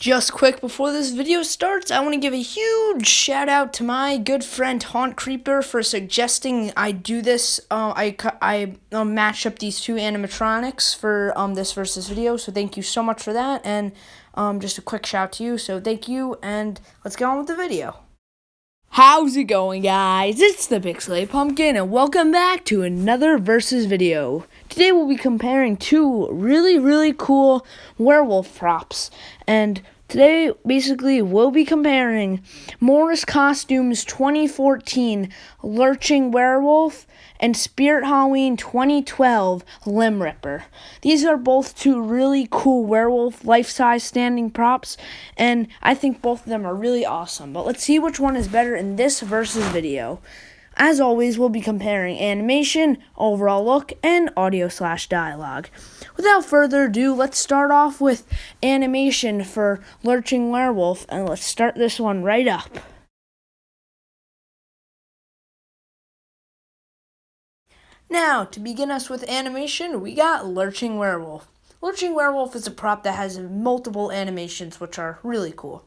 Just quick before this video starts, I want to give a huge shout out to my good friend Haunt Creeper for suggesting I do this. I matched up these two animatronics for this versus video, so thank you so much for that, and just a quick shout to you, so thank you, and let's get on with the video. How's it going, guys? It's the Pixelated Pumpkin, and welcome back to another versus video. Today we'll be comparing two really cool werewolf props, and today basically we'll be comparing Morris Costumes 2014 Lurching Werewolf and Spirit Halloween 2012 Limbripper. These are both two really cool werewolf life-size standing props, and I think both of them are really awesome. But let's see which one is better in this versus video. As always, we'll be comparing animation, overall look, and audio/dialogue. Without further ado, let's start off with animation for Lurching Werewolf, and let's start this one right up. Now, to begin us with animation, we got Lurching Werewolf. Lurching Werewolf is a prop that has multiple animations, which are really cool.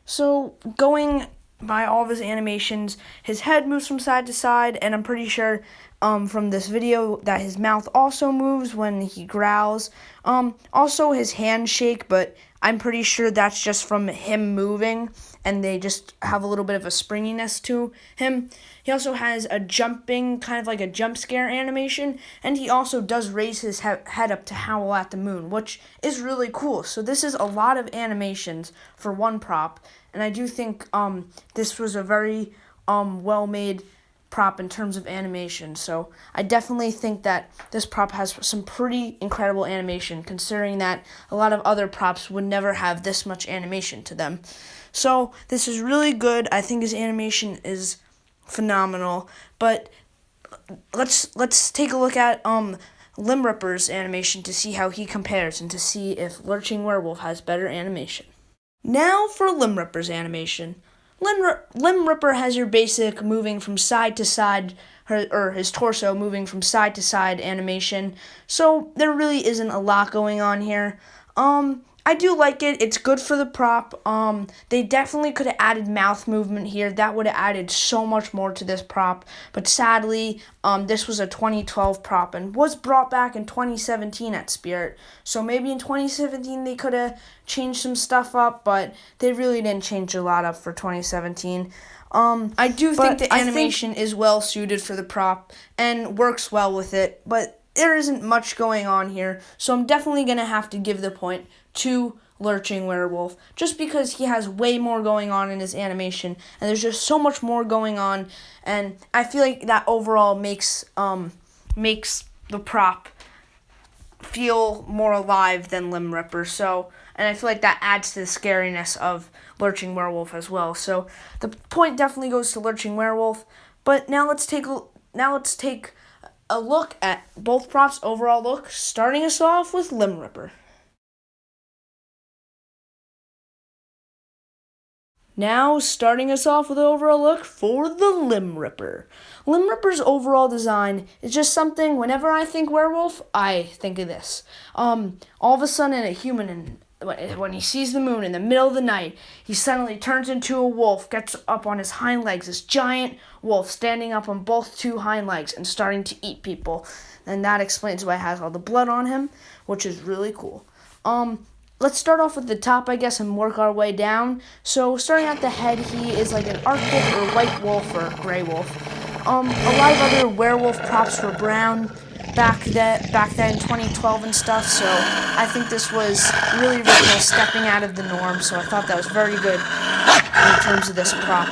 So going by all of his animations, his head moves from side to side, and I'm pretty sure from this video that his mouth also moves when he growls. Also his hands shake, but I'm pretty sure that's just from him moving, and they just have a little bit of a springiness to him. He also has a jumping, kind of like a jump scare animation, and he also does raise his head up to howl at the moon, which is really cool. So this is a lot of animations for one prop, and I do think this was a very well-made prop in terms of animation. So I definitely think that this prop has some pretty incredible animation, considering that a lot of other props would never have this much animation to them. So this is really good. I think his animation is phenomenal. But let's take a look at Limbripper's animation to see how he compares and to see if Lurching Werewolf has better animation. Now for Limbripper's animation. Limbripper has your basic moving from side to side, or his torso moving from side to side animation, so there really isn't a lot going on here. I do like it. It's good for the prop. They definitely could have added mouth movement here. That would have added so much more to this prop. But sadly, this was a 2012 prop and was brought back in 2017 at Spirit. So maybe in 2017 they could have changed some stuff up, but they really didn't change a lot up for 2017. I do think the animation is well suited for the prop and works well with it, but there isn't much going on here, so I'm definitely going to have to give the point to Lurching Werewolf, just because he has way more going on in his animation, and there's just so much more going on, and I feel like that overall makes the prop feel more alive than Limbripper, and I feel like that adds to the scariness of Lurching Werewolf as well. So the point definitely goes to Lurching Werewolf, but now let's take a look at both props' overall look, starting us off with Limbripper. Now, starting us off with an overall look for the Limbripper. Limbripper's overall design is just something, whenever I think werewolf, I think of this. All of a sudden, a human, when he sees the moon in the middle of the night, he suddenly turns into a wolf, gets up on his hind legs, this giant wolf standing up on both two hind legs and starting to eat people. And that explains why he has all the blood on him, which is really cool. Let's start off with the top, I guess, and work our way down. So, starting at the head, he is like an Arctic or white wolf or gray wolf. A lot of other werewolf props were brown back then in 2012 and stuff, so I think this was really original, stepping out of the norm, so I thought that was very good in terms of this prop.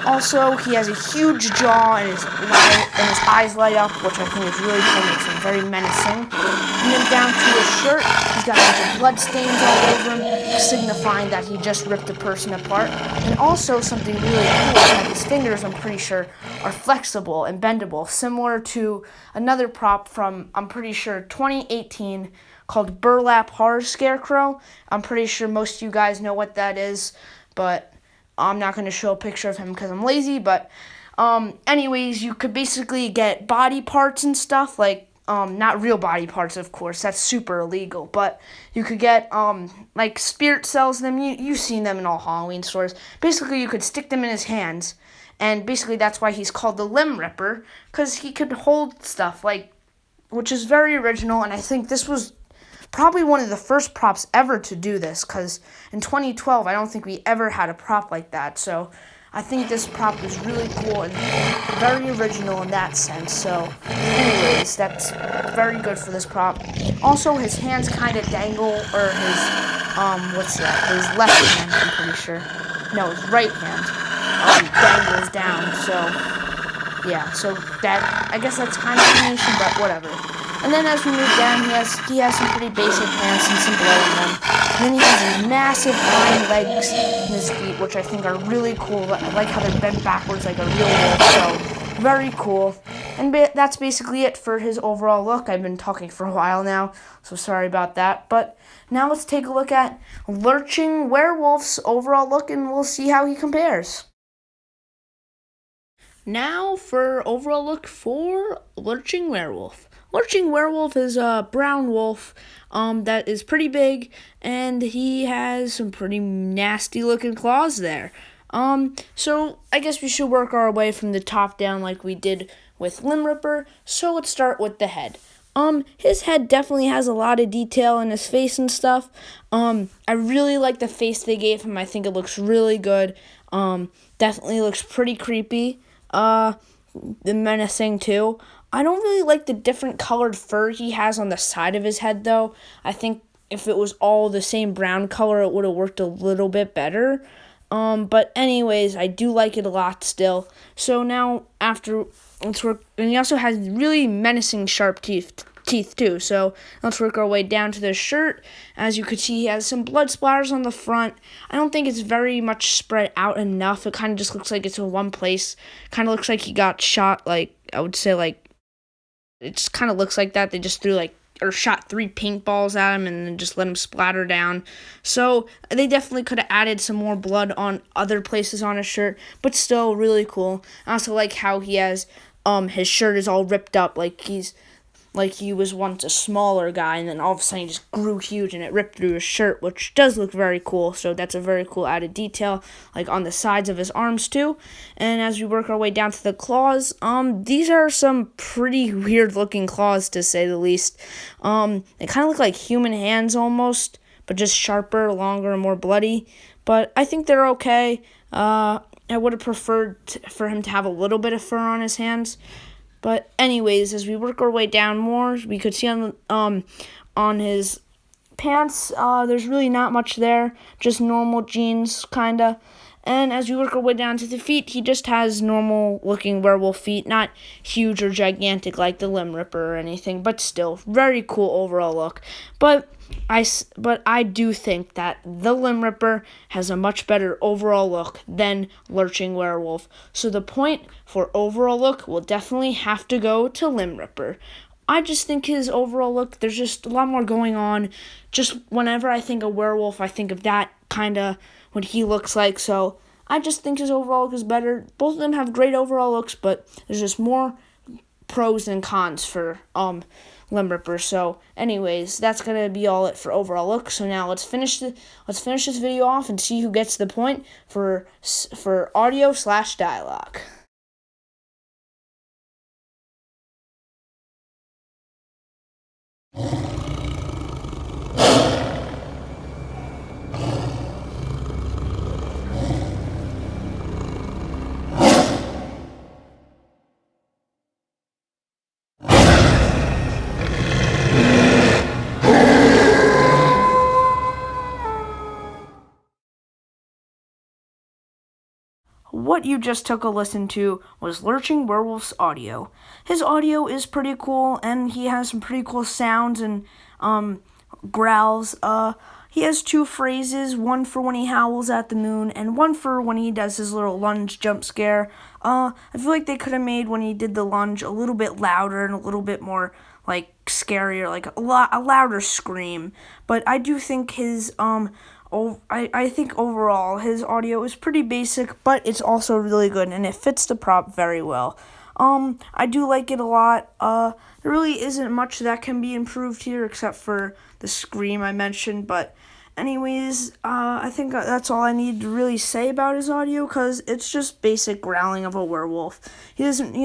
Also, he has a huge jaw, and his eyes light up, which I think is really cool, makes him very menacing. And then down to his shirt, he's got a bunch of blood stains all over him, signifying that he just ripped a person apart. And also, something really cool is that his fingers, I'm pretty sure, are flexible and bendable, similar to another prop from, I'm pretty sure, 2018, called Burlap Horror Scarecrow. I'm pretty sure most of you guys know what that is, but I'm not going to show a picture of him because I'm lazy, but anyways, you could basically get body parts and stuff, like not real body parts, of course. That's super illegal. But you could get like Spirit sells them. You've seen them in all Halloween stores. Basically, you could stick them in his hands, and basically that's why he's called the Limbripper, because he could hold stuff like, which is very original. And I think this was probably one of the first props ever to do this, because in 2012 I don't think we ever had a prop like that. So I think this prop is really cool and very original in that sense. So anyways, that's very good for this prop. Also, his hands kind of dangle, or his what's that, his left hand, I'm pretty sure, no, his right hand dangles down. So yeah, so that, I guess that's kind of animation, but whatever. And then as we move down, he has some pretty basic pants and some blood in them. And then he has these massive hind legs in his feet, which I think are really cool. I like how they're bent backwards like a real wolf, so very cool. And that's basically it for his overall look. I've been talking for a while now, so sorry about that. But now let's take a look at Lurching Werewolf's overall look, and we'll see how he compares. Now for overall look for Lurching Werewolf. Lurching Werewolf is a brown wolf that is pretty big, and he has some pretty nasty looking claws there. So I guess we should work our way from the top down like we did with Limbripper. So let's start with the head. His head definitely has a lot of detail in his face and stuff. I really like the face they gave him. I think it looks really good. Definitely looks pretty creepy. The menacing too. I don't really like the different colored fur he has on the side of his head, though. I think if it was all the same brown color, it would have worked a little bit better. But anyways, I do like it a lot still. So now let's work, and he also has really menacing sharp teeth too. So let's work our way down to the shirt. As you could see, he has some blood splatters on the front. I don't think it's very much spread out enough. It kind of just looks like it's in one place. Kind of looks like he got shot, like, I would say, like, it just kind of looks like that. They just shot 3 paintballs at him and then just let him splatter down. So they definitely could have added some more blood on other places on his shirt, but still really cool. I also like how he has his shirt is all ripped up, like he was once a smaller guy, and then all of a sudden he just grew huge and it ripped through his shirt, which does look very cool. So that's a very cool added detail, like on the sides of his arms too. And as we work our way down to the claws, these are some pretty weird looking claws, to say the least. They kind of look like human hands almost, but just sharper, longer, and more bloody. But I think they're okay. I would have preferred for him to have a little bit of fur on his hands. But anyways, as we work our way down more, we could see on his pants, there's really not much there, just normal jeans, kinda. And as we work our way down to the feet, he just has normal-looking werewolf feet, not huge or gigantic like the Limbripper or anything, but still, very cool overall look. But I do think that the Limbripper has a much better overall look than Lurching Werewolf. So the point for overall look will definitely have to go to Limbripper. I just think his overall look, there's just a lot more going on. Just whenever I think of werewolf, I think of that kind of what he looks like. So I just think his overall look is better. Both of them have great overall looks, but there's just more pros than cons for Limbripper. So anyways, that's gonna be all it for overall look. So now let's finish this video off and see who gets the point for audio/dialogue. What you just took a listen to was Lurching Werewolf's audio. His audio is pretty cool, and he has some pretty cool sounds and growls. He has 2 phrases, one for when he howls at the moon, and one for when he does his little lunge jump scare. I feel like they could have made when he did the lunge a little bit louder and a little bit more like scarier, like a louder scream. But I do think his I think overall his audio is pretty basic, but it's also really good, and it fits the prop very well. I do like it a lot. There really isn't much that can be improved here except for the scream I mentioned, but anyways, I think that's all I need to really say about his audio, because it's just basic growling of a werewolf. He doesn't,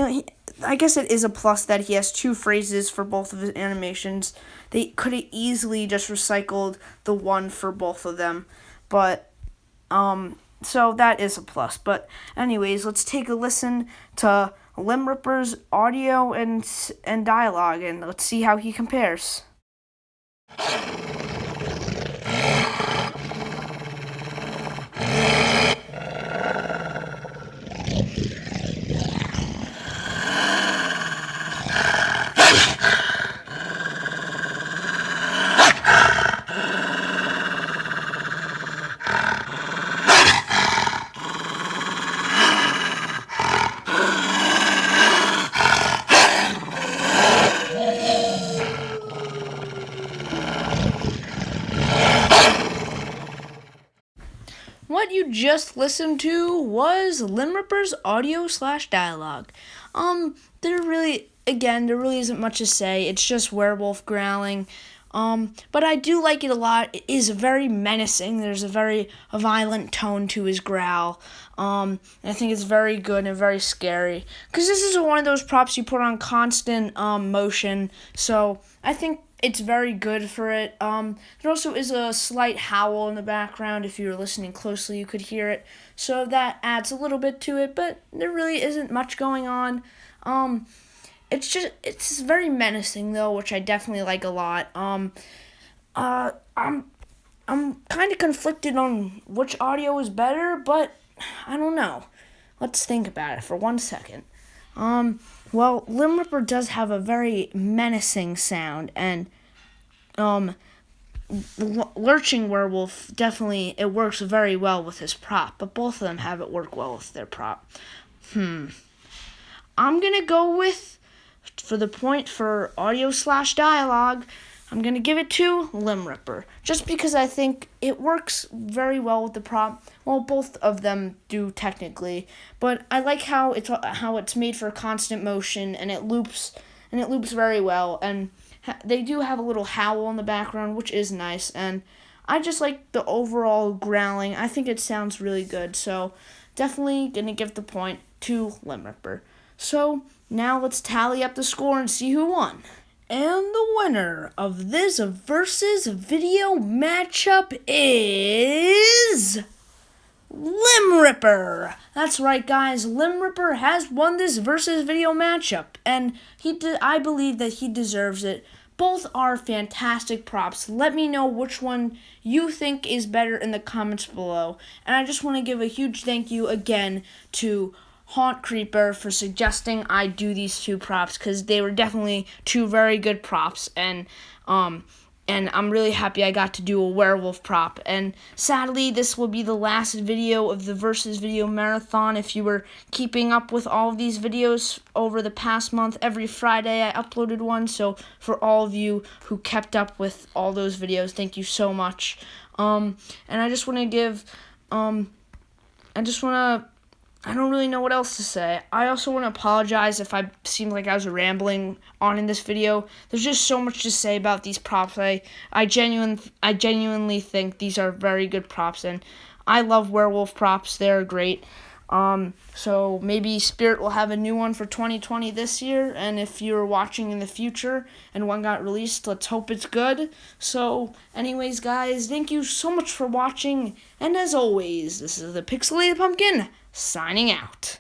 I guess it is a plus that he has two phrases for both of his animations. They could have easily just recycled the one for both of them, but, so that is a plus. But anyways, let's take a listen to Limbripper's audio and dialogue, and let's see how he compares. What you just listened to was Limbripper's audio/dialogue. There really isn't much to say. It's just werewolf growling. But I do like it a lot. It is very menacing. There's a violent tone to his growl. And I think it's very good and very scary. Because this is one of those props you put on constant motion. So I think it's very good for it. There also is a slight howl in the background. If you were listening closely, you could hear it. So that adds a little bit to it, but there really isn't much going on. It's very menacing though, which I definitely like a lot. I'm kind of conflicted on which audio is better, but I don't know. Let's think about it for 1 second. Well, Limbripper does have a very menacing sound, and Lurching Werewolf definitely, it works very well with his prop, but both of them have it work well with their prop. I'm gonna go with, for the point for audio/dialogue, I'm going to give it to Limbripper, just because I think it works very well with the prop. Well, both of them do technically, but I like how it's made for constant motion, and it loops very well, and they do have a little howl in the background, which is nice, and I just like the overall growling. I think it sounds really good, so definitely going to give the point to Limbripper. So now let's tally up the score and see who won. And the winner of this versus video matchup is Limbripper. That's right, guys. Limbripper has won this versus video matchup, and I believe that he deserves it. Both are fantastic props. Let me know which one you think is better in the comments below. And I just want to give a huge thank you again to Haunt Creeper for suggesting I do these two props, because they were definitely two very good props, and I'm really happy I got to do a werewolf prop. And sadly, this will be the last video of the versus video marathon. If you were keeping up with all of these videos over the past month, every Friday I uploaded one, so for all of you who kept up with all those videos, thank you so much. And I just want to give I don't really know what else to say. I also want to apologize if I seemed like I was rambling on in this video. There's just so much to say about these props. I genuinely think these are very good props, and I love werewolf props. They're great. So maybe Spirit will have a new one for 2020 this year, and if you're watching in the future and one got released, let's hope it's good. So anyways, guys, thank you so much for watching, and as always, this is the Pixelated Pumpkin signing out.